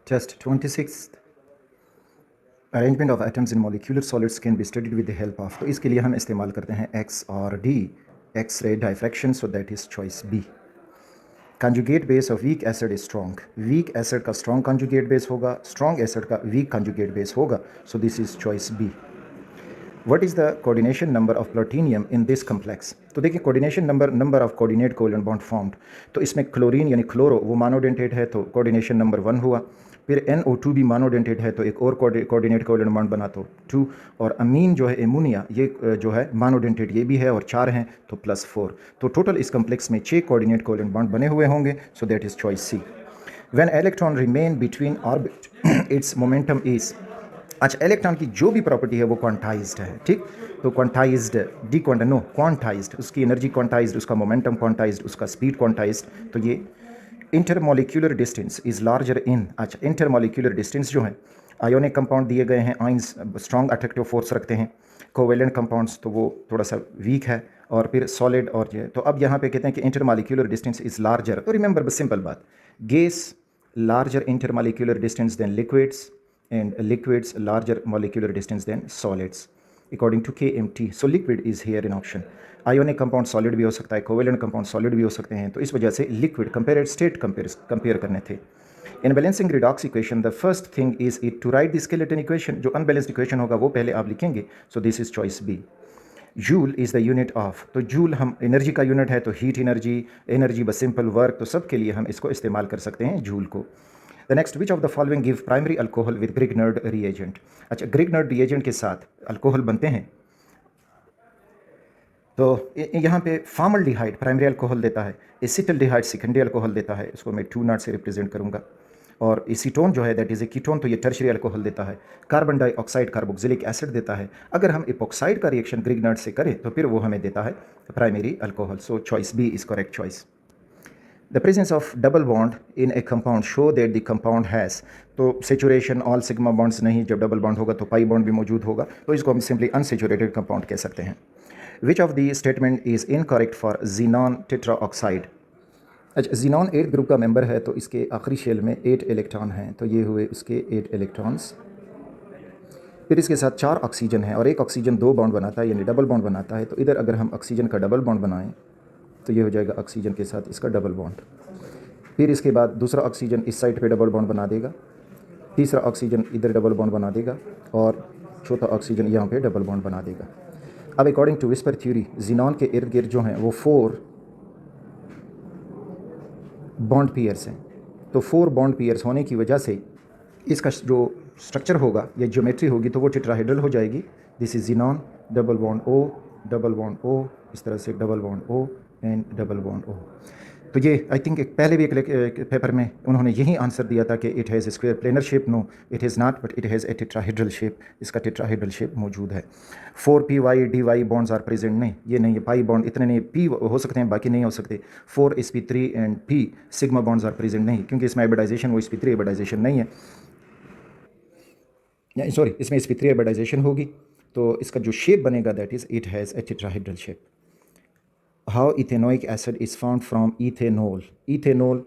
Test 26th. Arrangement of atoms in molecular solids can be studied with the help of. तो इसके लिए हम इस्तेमाल करते हैं X और D, X-ray diffraction, so that is choice B. Conjugate base of weak acid is strong. Weak acid का strong conjugate base होगा, strong acid का weak conjugate base होगा, so this is choice B. What is the coordination number of platinum in this complex? तो देखिए coordination number of coordinate covalent bond formed. तो इसमें chlorine यानी chloro वो monodentate है तो कोऑर्डिनेशन नंबर 1 हुआ। फिर NO2 भी मोनोडेंटेट है तो एक और कोऑर्डिनेट कोवेलेंट बॉन्ड बना तो 2। और अमीन जो है एमोनिया ये जो है मोनोडेंटेट ये भी है और 4 हैं तो +4। तो टोटल इस कम्प्लेक्स में 6 कोऑर्डिनेट कोवेलेंट बॉन्ड बने हुए होंगे, so that is choice C. When electron remain between orbit its momentum is. अच्छा, इलेक्ट्रॉन की जो भी प्रॉपर्टी है वो क्वांटाइज्ड है, ठीक। तो क्वांटाइज्ड क्वांटाइज्ड, उसकी एनर्जी क्वांटाइज्ड, उसका मोमेंटम क्वांटाइज्ड, उसका स्पीड क्वांटाइज्ड। तो ये intermolecular distance is larger in. अच्छा, इंटरमोलिक्यूलर डिस्टेंस जो है, आयोनिक कंपाउंड दिए गए हैं, आइंस स्ट्रॉन्ग अट्रैक्टिव फोर्स रखते हैं, कोवेलेंट कंपाउंड्स तो वो थोड़ा सा वीक है, और फिर सॉलिड और जो है। तो अब यहाँ पे कहते हैं कि इंटरमोलिक्यूलर डिस्टेंस इज़ लार्जर। तो रिमेंबर बस सिंपल बात, gas larger intermolecular distance than liquids and liquids larger molecular distance than solids according to KMT. So liquid is here in option. Ionic compound solid भी हो सकता है, covalent compound solid भी हो सकते हैं, तो इस वजह से liquid compared state compare करने थे। In balancing redox equation the first thing is it to write the skeleton equation। जो unbalanced equation होगा वो पहले आप लिखेंगे, so this is choice B. Joule is the unit of. तो जूल हम एनर्जी का यूनिट है, तो हीट एनर्जी बस सिंपल वर्क, तो सब के लिए हम इसको इस्तेमाल कर सकते हैं जूल को। The next, which of the following give primary alcohol with Grignard reagent. अच्छा, ग्रिग्नर्ड रिएजेंट के साथ अल्कोहल बनते हैं, तो यहाँ पे फॉर्मल्डिहाइड प्राइमरी अल्कोहल देता है, एसिटल्डिहाइड सेकेंडरी अल्कोहल देता है, इसको मैं 2 नॉट से रिप्रेजेंट करूँगा। और एसीटोन जो है दैट इज़ ए कीटोन, तो ये टर्शियरी अल्कोहल देता है। कार्बन डाइऑक्साइड कार्बोक्सिलिक एसिड देता है। अगर हम इपोक्साइड का रिएक्शन ग्रिग्नर्ड से करें तो फिर वो हमें देता है primary alcohol, so choice B is correct choice. The presence of double bond in a compound show that the compound has। तो saturation all sigma bonds नहीं, जब डबल बॉन्ड होगा तो पाई बॉन्ड भी मौजूद होगा, तो इसको हम सिंपली अनसेचुरेटेड कंपाउंड कह सकते हैं। Which of the statement is incorrect for xenon tetraoxide। अच्छा, xenon 8 ग्रुप का मेंबर है, तो इसके आखिरी शेल में 8 इलेक्ट्रॉन हैं, तो ये हुए उसके 8 इलेक्ट्रॉन्स। फिर इसके साथ 4 ऑक्सीजन है और एक ऑक्सीजन 2 बॉन्ड बनाता है, यानी डबल बॉन्ड बनाता है। तो इधर अगर हम ऑक्सीजन का डबल बॉन्ड बनाएं तो ये हो जाएगा ऑक्सीजन के साथ इसका डबल बॉन्ड। फिर इसके बाद दूसरा ऑक्सीजन इस साइड पे डबल बॉन्ड बना देगा, तीसरा ऑक्सीजन इधर डबल बॉन्ड बना देगा, और चौथा ऑक्सीजन यहाँ पे डबल बॉन्ड बना देगा। अब according to VSEPR theory xenon के इर्द गिर्द जो हैं वो 4 बॉन्ड पेयर्स हैं। तो 4 बॉन्ड पेयर्स होने की वजह से इसका जो स्ट्रक्चर होगा या ज्योमेट्री होगी तो वो टेट्राहेड्रल हो जाएगी। This is xenon, double bond O, इस तरह से double bond O and double bond O. तो ये आई थिंक पहले भी एक पेपर में उन्होंने यही आंसर दिया था कि it has square planar shape. No, it is not, but it has a tetrahedral shape. इसका टेट्राहेड्रल शेप मौजूद है। 4py dy bonds are present, नहीं ये नहीं है, पाई बॉन्ड इतने नहीं, p हो सकते हैं बाकी नहीं हो सकते। 4sp3 and p sigma bonds are present नहीं, क्योंकि इसमें हाइब्रिडाइजेशन वो sp3 हाइब्रिडाइजेशन नहीं है, सॉरी इसमें sp3 हाइब्रिडाइजेशन होगी, तो इसका जो शेप बनेगा that is it has a tetrahedral shape. How ethanoic acid is found from ethanol. Ethanol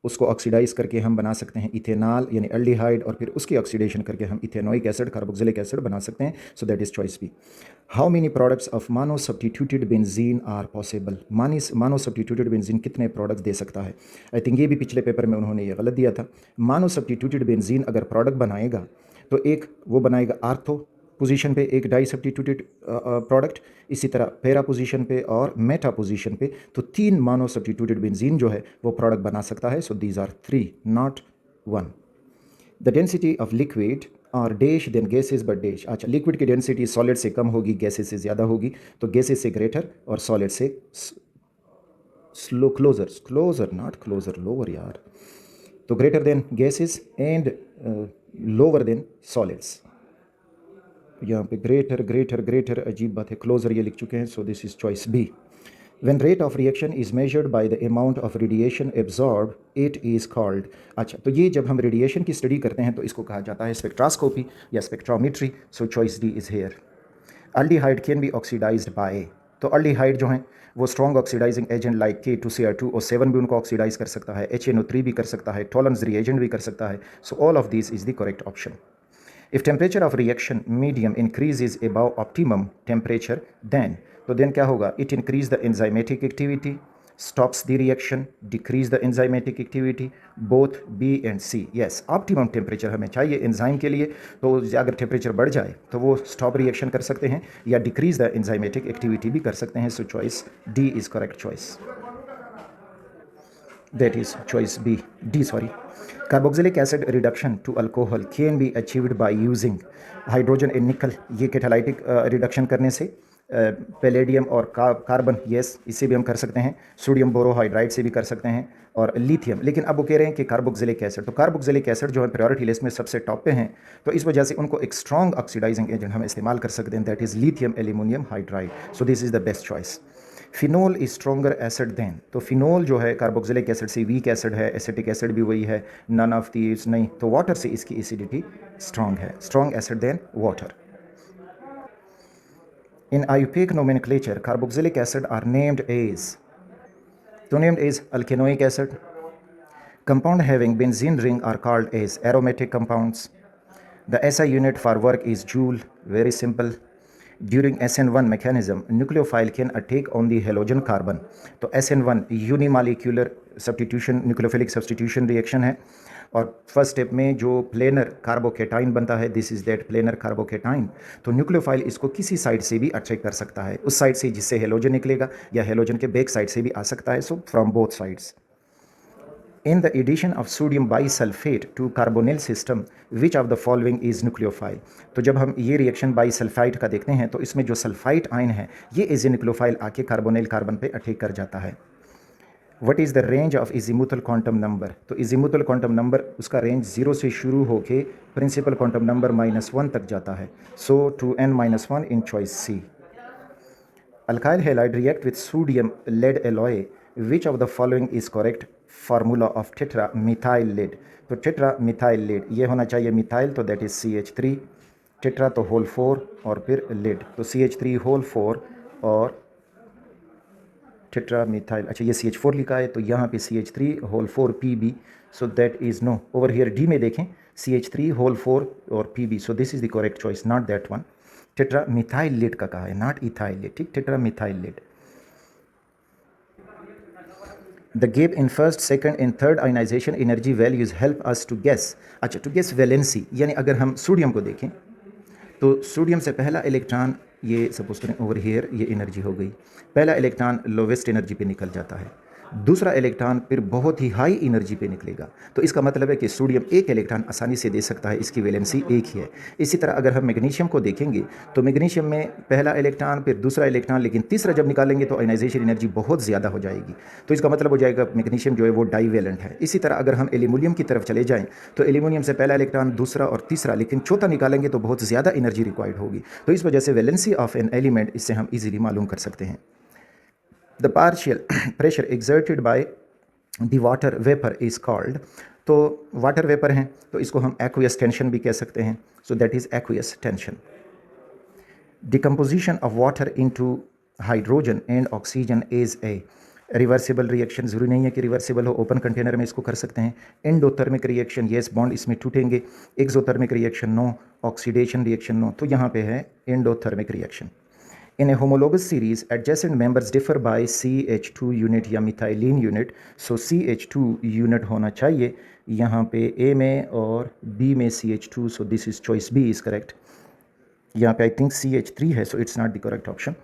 उसको ऑक्सीडाइज करके हम बना सकते हैं इथेनॉल यानी एल्डिहाइड, और फिर उसकी ऑक्सीडेशन करके हम इथेनोइक एसिड कार्बोक्सिलिक एसिड बना सकते हैं, so that is choice B. How many products of mono substituted benzene are possible. Mono substituted benzene कितने प्रोडक्ट्स दे सकता है। आई थिंक ये भी पिछले पेपर में उन्होंने ये गलत दिया था। मानो सब्स्टिट्यूटेड बेंजीन अगर प्रोडक्ट बनाएगा तो एक वो बनाएगा आर्थो पोजीशन पे एक डाई सब्स्टिट्यूटेड प्रोडक्ट, इसी तरह पैरा पोजीशन पे और मेटा पोजीशन पे, तो 3 मानो सब्स्टिट्यूटेड बेंजीन जो है वो प्रोडक्ट बना सकता है। So these are 3 not 1। The density of liquid और dash than gases but dash. अच्छा, लिक्विड की डेंसिटी सॉलिड से कम होगी, गैसेस से ज़्यादा होगी, तो गैसेस से ग्रेटर और सॉलिड से slow closer not closer lower यार, तो greater than gases and lower than solids. यहाँ पे ग्रेटर अजीब बात है, क्लोजर ये लिख चुके हैं, so this is choice B. When rate of reaction is measured by the amount of radiation absorb it is called. अच्छा, तो ये जब हम रेडिएशन की स्टडी करते हैं तो इसको कहा जाता है स्पेक्ट्रोस्कोपी या spectrometry, so choice D is here. Aldehyde can be oxidised by. तो अल्डिहाइड जो हैं वो strong oxidising agent like K2Cr2O7 भी उनको ऑक्सीडाइज कर सकता है, HNO3 भी कर सकता है, टॉलरेंस रिएजेंट भी कर सकता है. सो all of this is the correct option. If temperature of reaction medium increases above optimum temperature, then क्या होगा? It increase the enzymatic activity, stops the reaction, decrease the enzymatic activity, both B and C. Yes, optimum temperature हमें चाहिए enzyme के लिए, तो अगर temperature बढ़ जाए तो वो स्टॉप रिएक्शन कर सकते हैं या डिक्रीज द एंजाइमेटिक एक्टिविटी भी कर सकते हैं. सो choice D is correct choice. That is choice B. D, sorry. Carboxylic acid reduction to alcohol can be achieved by using hydrogen and nickel. ये कैटालाइटिक रिडक्शन करने से पैलेडियम और carbon, yes, इससे भी हम कर सकते हैं. सोडियम बोरोहाइड्राइड से भी कर सकते हैं, और लिथियम. लेकिन अब वो कह रहे हैं कि कार्बोक्सिलिक एसिड, तो कार्बोक्सिलिक एसिड जो है प्रायोरिटी लिस्ट में सबसे टॉप पे हैं, तो इस वजह से उनको एक स्ट्रॉन्ग ऑक्सीडाइजिंग एजेंट हम इस्तेमाल कर सकते हैं, that is lithium aluminium hydride. So this is the best choice. Phenol is stronger acid than, तो फिनोल जो है कार्बोक्सिलिक एसिड से वीक एसिड है, एसिटिक एसिड भी वही है, नन ऑफ दीज नहीं, तो वाटर से इसकी एसिडिटी स्ट्रॉन्ग है, strong acid than water. In IUPAC nomenclature carboxylic acid are named as, तो named as alkanoic acid. Compound having benzene ring are called as aromatic compounds. The SI unit for work is joule, very simple. During SN1 mechanism, nucleophile can attack on the halogen carbon. तो SN1 unimolecular substitution, nucleophilic substitution reaction है, और first step में जो planar carbocation बनता है, this is that planar carbocation. तो nucleophile इसको किसी साइड से भी अटैक कर सकता है, उस साइड से जिससे हेलोजन निकलेगा, या हेलोजन के बैक साइड से भी आ सकता है. So from both sides. In the addition of sodium bisulfate to carbonyl system, which of the following is nucleophile? तो जब हम ये रिएक्शन बाइसल्फाइड का देखते हैं, तो इसमें जो सल्फाइट आयन है ये एज ए न्यूक्लियोफाइल आके कार्बोनिल कार्बन पे अटैक कर जाता है. What is the range of azimuthal quantum number? तो azimuthal quantum number उसका रेंज 0 से शुरू होके प्रिंसिपल क्वांटम नंबर -1 तक जाता है. सो 2n-1 in choice C. Alkyl halide react with sodium lead alloy. Which of the following is correct formula of tetramethyl lead? तो tetramethyl lead ये होना चाहिए मिथाइल, तो दैट इज CH3, टेट्रा तो whole 4 और फिर लेड, तो CH3 होल 4 और टेट्रामिथाइल. अच्छा, ये CH4 लिखा है, तो यहाँ पे CH3 whole 4 Pb, so that is no. Over here D में देखें CH3 होल 4 और Pb, so this is the correct choice, not that one. Tetramethyl lead का कहा है, नॉट इथाइल लेड. ठीक, tetramethyl lead. The gap in first, second and third ionization energy values help us to guess. अच्छा, to guess valency, यानी अगर हम sodium को देखें तो सोडियम से पहला इलेक्ट्रॉन, ये सपोज करें ओवर हियर ये एनर्जी हो गई, पहला इलेक्ट्रॉन लोवेस्ट एनर्जी पे निकल जाता है, दूसरा इलेक्ट्रॉन फिर बहुत ही हाई एनर्जी पे निकलेगा. तो इसका मतलब है कि सोडियम एक इलेक्ट्रॉन आसानी से दे सकता है, इसकी वैलेंसी एक ही है. इसी तरह अगर हम मैग्नीशियम को देखेंगे तो मैग्नीशियम में पहला इलेक्ट्रॉन फिर दूसरा इलेक्ट्रॉन, लेकिन तीसरा जब निकालेंगे तो आयनाइजेशन एनर्जी बहुत ज़्यादा हो जाएगी. तो इसका मतलब हो जाएगा मैग्नीशियम जो है वो डाईवैलेंट है. इसी तरह अगर हम एल्यूमिनियम की तरफ चले जाएँ तो एल्यूमिनियम से पहला इलेक्ट्रॉन, दूसरा और तीसरा, लेकिन चौथा निकालेंगे तो बहुत ज़्यादा एनर्जी रिक्वायर्ड होगी. तो इस वजह से वैलेंसी ऑफ एन एलिमेंट इससे हम ईजिली मालूम कर सकते हैं. The partial pressure exerted by the water vapour is called, तो वाटर वेपर हैं तो इसको हम एक्वियस टेंशन भी कह सकते हैं. So that is aqueous tension. Decomposition of water into hydrogen and oxygen is a reversible reaction. ज़रूरी नहीं है कि रिवर्सिबल हो, ओपन कंटेनर में इसको कर सकते हैं. एंडोथर्मिक रिएक्शन, येस, बॉन्ड इसमें टूटेंगे. Exothermic reaction no, oxidation reaction no. तो यहाँ पे है endothermic reaction. In a homologous series, adjacent members differ by CH2 unit या मिथाइलिन यूनिट. सो CH2 यूनिट होना चाहिए यहाँ पे A में, और B में CH2. So this is choice B is correct. यहाँ पे आई थिंक CH3 है, so it's not the correct option.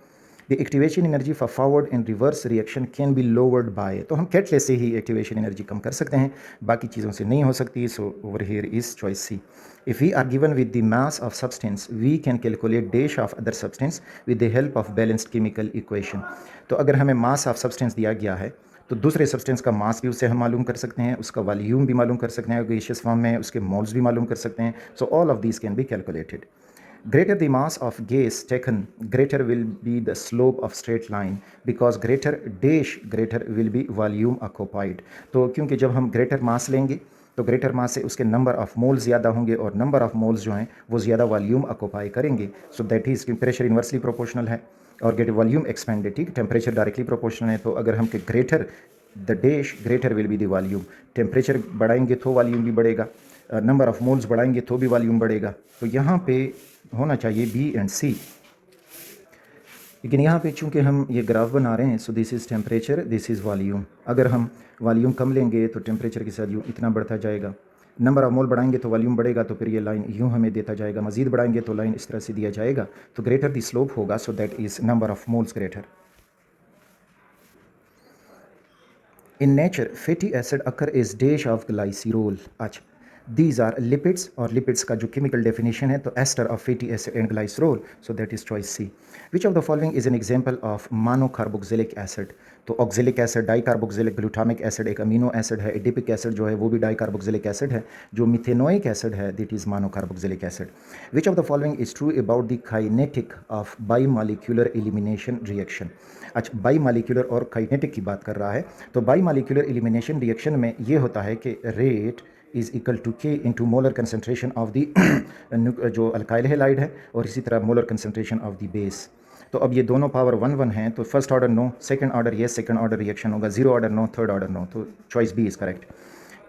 The activation energy for forward and reverse reaction can be lowered by, तो हम कैटलेस से ही activation energy कम कर सकते हैं, बाकी चीज़ों से नहीं हो सकती. So over here is choice C. If we are given with the mass of substance, we can calculate dash of other substance with the help of balanced chemical equation. तो अगर हमें mass of substance दिया गया है तो दूसरे substance का मास भी उससे हम मालूम कर सकते हैं, उसका वॉल्यूम भी मालूम कर सकते हैं, गैसियस फॉर्म में उसके मोल्स भी मालूम कर सकते हैं. सो all of these can be calculated. Greater the mass of gas taken, greater will be the slope of straight line, because greater dash greater will be volume occupied. तो क्योंकि जब हम greater mass लेंगे तो ग्रेटर मास से उसके number of moles ज़्यादा होंगे, और नंबर ऑफ मोल्स जो हैं वो ज़्यादा वॉल्यूम ऑक्यूपाई करेंगे. सो that is pressure inversely proportional है. और गेट वॉल्यूम एक्सपेंडेड, ठीक, टेम्परेचर डायरेक्टली प्रोपोर्शनल है, तो अगर हम के greater the dash greater will be the volume, temperature बढ़ाएंगे तो वॉल्यूम भी बढ़ेगा, नंबर ऑफ मोल्स बढ़ाएंगे तो भी वॉल्यूम बढ़ेगा। तो यहाँ पे होना चाहिए बी एंड सी, लेकिन यहाँ पे चूंकि हम ये ग्राफ बना रहे हैं, so this is temperature, this is volume. अगर हम वॉल्यूम कम लेंगे तो टेम्परेचर के साथ यूँ इतना बढ़ता जाएगा, नंबर ऑफ मोल बढ़ाएंगे तो वॉल्यूम बढ़ेगा, तो फिर ये लाइन यूँ हमें देता जाएगा, मज़ीद बढ़ाएंगे तो लाइन इस तरह से दिया जाएगा, तो ग्रेटर द स्लोप होगा, so that is number of moles greater. In nature fatty acid occur is dash of glycerol. अच्छा, दीज आर लिपिड्स, और लिपिड्स का जो केमिकल डेफिनेशन है तो ester of fatty acid and glycerol, so that is choice C. Which of the following is an example of monocarboxylic acid. तो oxalic acid dicarboxylic, glutamic acid एक amino acid है, adipic acid जो है वो भी dicarboxylic acid है, जो methanoic acid है that is monocarboxylic acid. Which of the following is true about the kinetic of bimolecular elimination reaction. अच्छा, बाईमॉलिक्यूलर और काइनेटिक की बात कर रहा है, तो बाईमॉलिक्यूलर एलिमिनेशन रिएक्शन में ये होता है कि rate is equal to K into molar concentration of the जो अल्काइल हैलाइड है, और इसी तरह molar concentration of the base. तो अब ये दोनों पावर 1 1 हैं, तो first order no, second order yes, second order reaction होगा, zero order no, third order no, तो choice B is correct.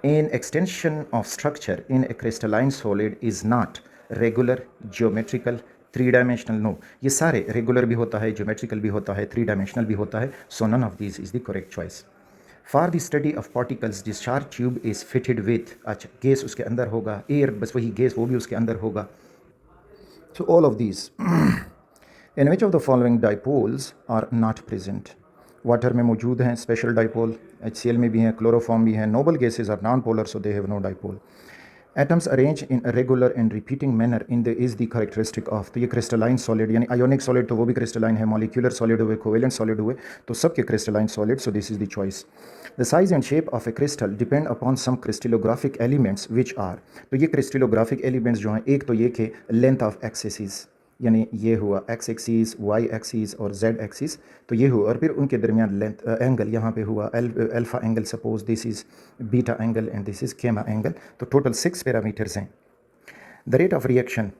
In extension of structure in a crystalline solid is not regular, geometrical, three dimensional. No, ये सारे regular भी होता है, geometrical भी होता है, थ्री डायमेंशनल भी होता है, so none of this is the correct choice. For the study of particles discharge tube is fitted with, अच्छा गैस उसके अंदर होगा, एयर बस वही गैस वो भी उसके अंदर होगा, so all of these. In which of the following dipoles are not present. Water में मौजूद हैं स्पेशल डाइपोल, HCl में भी हैं, क्लोरोफॉर्म भी हैं, noble gases are non polar, so they have no dipole. Atoms arrange in regular and repeating manner in the is the characteristic of, तो ये क्रिस्टलाइन सॉलिड यानी आयोनिक सॉलिड तो वो भी क्रिस्टलाइन है, मॉलिक्यूलर सॉलिड हुए, कोवेलेंट सॉलिड हुए, तो सबके crystalline solid, so this is the choice. The size and shape of a crystal depend upon some crystallographic elements which are, तो ये क्रिस्टलोग्राफिक एलिमेंट्स जो हैं, एक तो ये कि लेंथ ऑफ एक्सिस, यानी ये हुआ एक्स एक्सिस, वाई एक्सिस और जेड एक्सिस, तो ये हुआ, और फिर उनके दरमियान लेंथ एंगल यहाँ पे हुआ alpha angle, suppose this is beta angle and this is gamma angle, तो टोटल 6 पैरामीटर्स हैं। The rate of reaction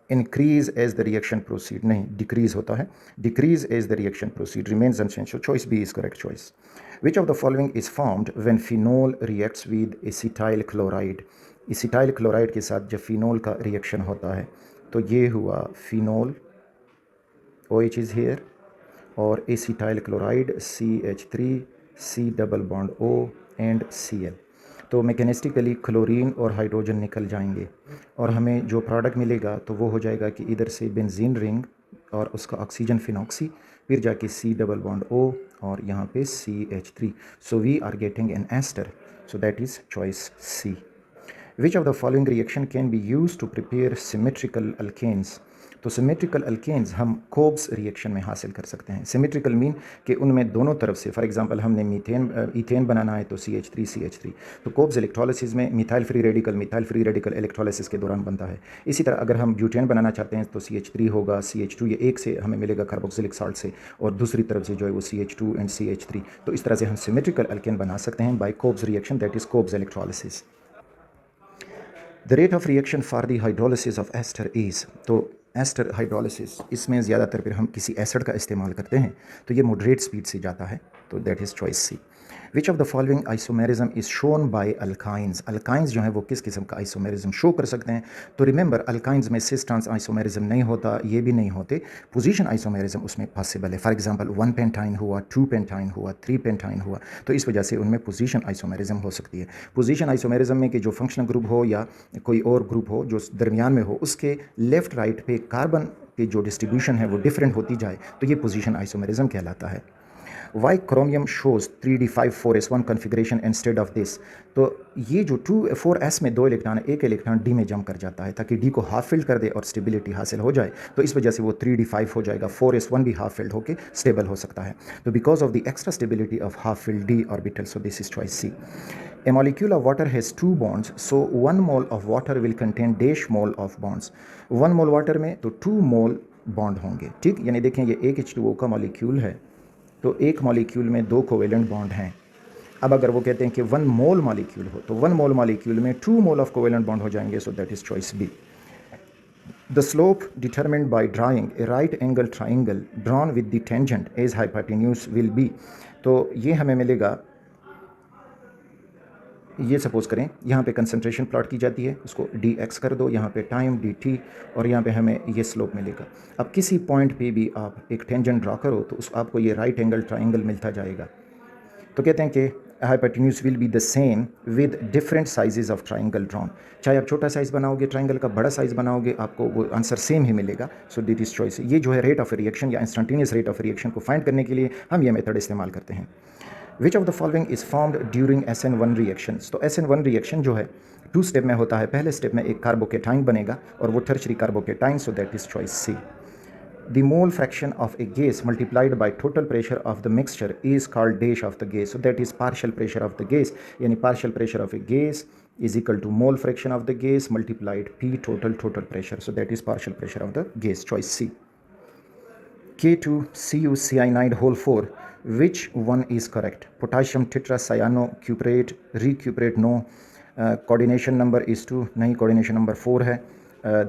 increase as the reaction proceed, नहीं डिक्रीज होता है, decrease as the reaction proceed, remains unchange, so choice B is correct choice. Which of the following is formed when phenol reacts with acetyl chloride. Acetyl chloride के साथ जब phenol का reaction होता है, तो ये हुआ फिनोल, OH इज़ हेयर, और acetyl chloride CH3, C double bond O and Cl, तो मैकेनिस्टिकली क्लोरीन और हाइड्रोजन निकल जाएंगे, और हमें जो प्रोडक्ट मिलेगा तो वो हो जाएगा कि इधर से बेंजीन रिंग और उसका ऑक्सीजन फिनॉक्सी, फिर जाके C डबल बॉन्ड O और यहाँ पे CH3, so we are getting an ester, so that is choice C। Which of the following reaction can be used to prepare symmetrical alkanes? तो symmetrical alkanes हम कोब्स reaction में हासिल कर सकते हैं। सिमेट्रिकल मीन कि उनमें दोनों तरफ से, फॉर एग्जांपल हमने ईथेन बनाना है तो CH3 तो कोब्स इलेक्ट्रोलिसिस में मिथाइल फ्री रेडिकल इलेक्ट्रोलिसिस के दौरान बनता है। इसी तरह अगर हम ब्यूटेन बनाना चाहते हैं तो CH3 होगा, CH2 ये एक से हमें मिलेगा कार्बोक्सिलिक सॉल्ट से, और दूसरी तरफ से जो है वो CH2 एंड CH3, तो इस तरह से हम सिमेट्रिकल अल्केन बना सकते हैं by Kolbe's reaction, that is Kolbe's electrolysis. The rate of reaction for the hydrolysis of ester is, तो एस्टर हाइड्रोलिसिस इसमें ज़्यादातर फिर हम किसी एसिड का इस्तेमाल करते हैं, तो ये मॉडरेट स्पीड से जाता है, तो that is choice C. Which of the following isomerism is shown by alkynes. Alkynes जो है वो किस किस्म का आइसोमेरिज्म शो कर सकते हैं, तो रिमेंबर अल्काइंस में सिस ट्रांस आइसोमेरिज्म नहीं होता, ये भी नहीं होते, पोजीशन आइसोमेरिज्म उसमें पॉसिबल है। फॉर एग्जांपल 1 पेंटाइन हुआ, 2 पेंटाइन हुआ, 3 पेंटाइन हुआ, तो इस वजह से उनमें पोजीशन आइसोमेरिज्म हो सकती है। पोजीशन आइसोमेरिज्म में कि जो फंक्शनल ग्रुप हो या कोई और ग्रुप हो जो दरमियान में हो, उसके लेफ्ट राइट पे कार्बन की जो डिस्ट्रीब्यूशन है वो डिफरेंट होती जाए, तो ये पोजीशन आइसोमेरिज्म कहलाता है। Why chromium shows 3d5 4s1 configuration instead of this, तो ये जो 4s में 2 इलेक्ट्रॉन है, एक इलेक्ट्रॉन डी में जंप कर जाता है ताकि डी को हाफ फिल्ड कर दे और स्टेबिलिटी हासिल हो जाए, तो इस वजह से वो 3d5 हो जाएगा, 4s1 भी हाफ फिल्ड होकर स्टेबल हो सकता है, तो because of the extra stability of half filled D orbital, so this is choice C. A molecule of water has 2 bonds, so 1 mole of water will contain dash mole of bonds. 1 mole water में तो 2 मोल bond होंगे, ठीक, यानी देखें ये एक H2O का molecule है, तो एक मॉलिक्यूल में 2 कोवेलेंट बॉन्ड हैं। अब अगर वो कहते हैं कि 1 मोल मॉलिक्यूल हो, तो 1 मोल मॉलिक्यूल में 2 मोल ऑफ कोवेलेंट बॉन्ड हो जाएंगे, so that is choice B. The slope determined by drawing a right angle triangle drawn with the tangent as hypotenuse will be. तो ये हमें मिलेगा, ये सपोज़ करें यहाँ पे कंसंट्रेशन प्लॉट की जाती है, उसको डी एक्स कर दो, यहाँ पे टाइम डी टी, और यहाँ पे हमें ये स्लोप मिलेगा। अब किसी पॉइंट पे भी आप एक टेंजेंट ड्रा करो तो उस आपको ये राइट एंगल ट्राइंगल मिलता जाएगा। तो कहते हैं कि hypotenuse will be the same with different sizes of triangle drawn. चाहे आप छोटा साइज़ बनाओगे ट्राइंगल का, बड़ा साइज़ बनाओगे, आपको वो आंसर सेम ही मिलेगा। सो दिट इज़ चॉइस। ये जो है रेट ऑफ रिएक्शन या इंस्टेंटेनियस रेट ऑफ रिएक्शन को फाइंड करने के लिए हम ये मेथड इस्तेमाल करते हैं। विच of the following is formed during SN1 reactions. तो SN1 रिएक्शन जो है 2 स्टेप में होता है। पहले स्टेप में एक कार्बोकेटाइन बनेगा और वो tertiary carbocation, so that is choice C. The mole fraction of a gas multiplied by total pressure of the mixture is called dash of the gas. So that is partial pressure of the gas. यानी partial pressure of a gas is equal to mole fraction of the gas multiplied P total pressure. So that is partial pressure of the gas. Choice C. K2Cu cyanide whole 4. Which one is correct? Potassium tetracyanocuprate, recuprate, no. Coordination number is 2, नहीं, coordination number 4 है.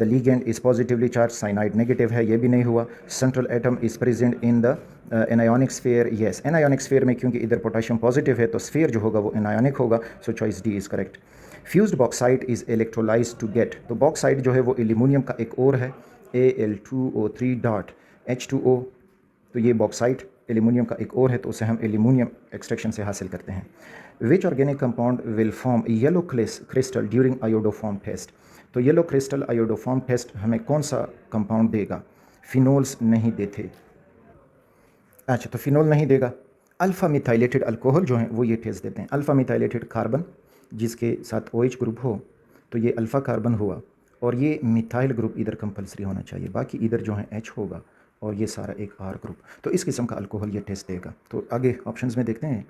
The ligand is positively charged, cyanide negative है, ये भी नहीं हुआ. Central atom is present in the anionic sphere, yes. Anionic sphere में क्योंकि इधर पोटेशियम पॉजिटिव है तो स्फीयर जो होगा वो एनायोनिक होगा, so choice D is correct. Fused bauxite is electrolyse to get. तो बॉक्साइट जो है वो एल्यूमिनियम का एक और है, Al2O3 डॉट H2O. तो ये बॉक्साइट एल्यूमिनियम का एक और है, तो उसे हम एल्यूमिनियम एक्सट्रैक्शन से हासिल करते हैं. Which organic compound will form yellow crystal during iodoform test. तो येलो क्रिस्टल आयोडोफॉर्म टेस्ट हमें कौन सा कंपाउंड देगा? फिनोल्स नहीं देते. अच्छा, तो फिनोल नहीं देगा. अल्फ़ा मिथाइलेटेड अल्कोहल जो है वो ये टेस्ट देते हैं. अल्फ़ा मिथाइलेटेड कार्बन जिसके साथ OH ग्रुप हो तो ये अल्फ़ा कार्बन हुआ, और ये मिथाइल ग्रुप इधर कंपलसरी होना चाहिए, बाकी इधर जो है H होगा और ये सारा एक R ग्रुप. तो इस किस्म का अल्कोहल ये टेस्ट देगा. तो आगे ऑप्शंस में देखते हैं.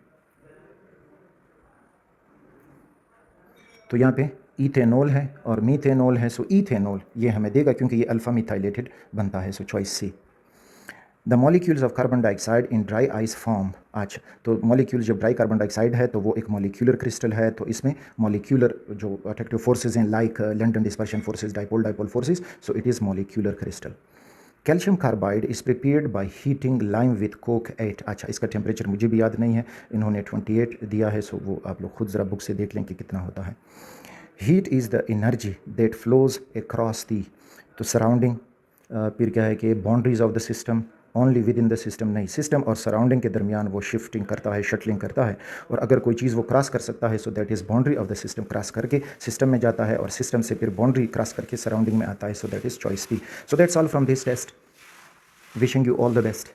तो यहाँ पे इथेनॉल है और मीथेनॉल है, सो इथेनॉल ये हमें देगा क्योंकि ये अल्फ़ा मिथाइलेटेड बनता है, so choice C. The molecules of carbon dioxide in dry ice form. अच्छा, तो मॉलिक्यूल जब ड्राई कार्बन डाइऑक्साइड है तो वो एक मॉलिक्यूलर क्रिस्टल है, तो इसमें मॉलिक्यूलर जो अट्रैक्टिव फोर्सेज हैं like London dispersion forces, dipole forces, so it is molecular crystal. Calcium carbide is prepared by heating lime with Coke 8. अच्छा, इसका टेम्परेचर मुझे भी याद नहीं है, इन्होंने 28 दिया है, सो वो आप लोग खुद ज़रा बुक से देख लें कि कितना होता है. Heat is the energy that flows across the. तो सराउंडिंग, फिर क्या है कि boundaries of the system, only with in the system नहीं, सिस्टम और सराउंडिंग के दरमियान वो शिफ्टिंग करता है, शटलिंग करता है, और अगर कोई चीज़ वो क्रॉस कर सकता है so that is boundary of the system. Cross करके सिस्टम में जाता है और सिस्टम से फिर बाउंड्री क्रॉस करके सराउंडिंग में आता है, so that is choice B. So that's all from this test. Wishing you all the best.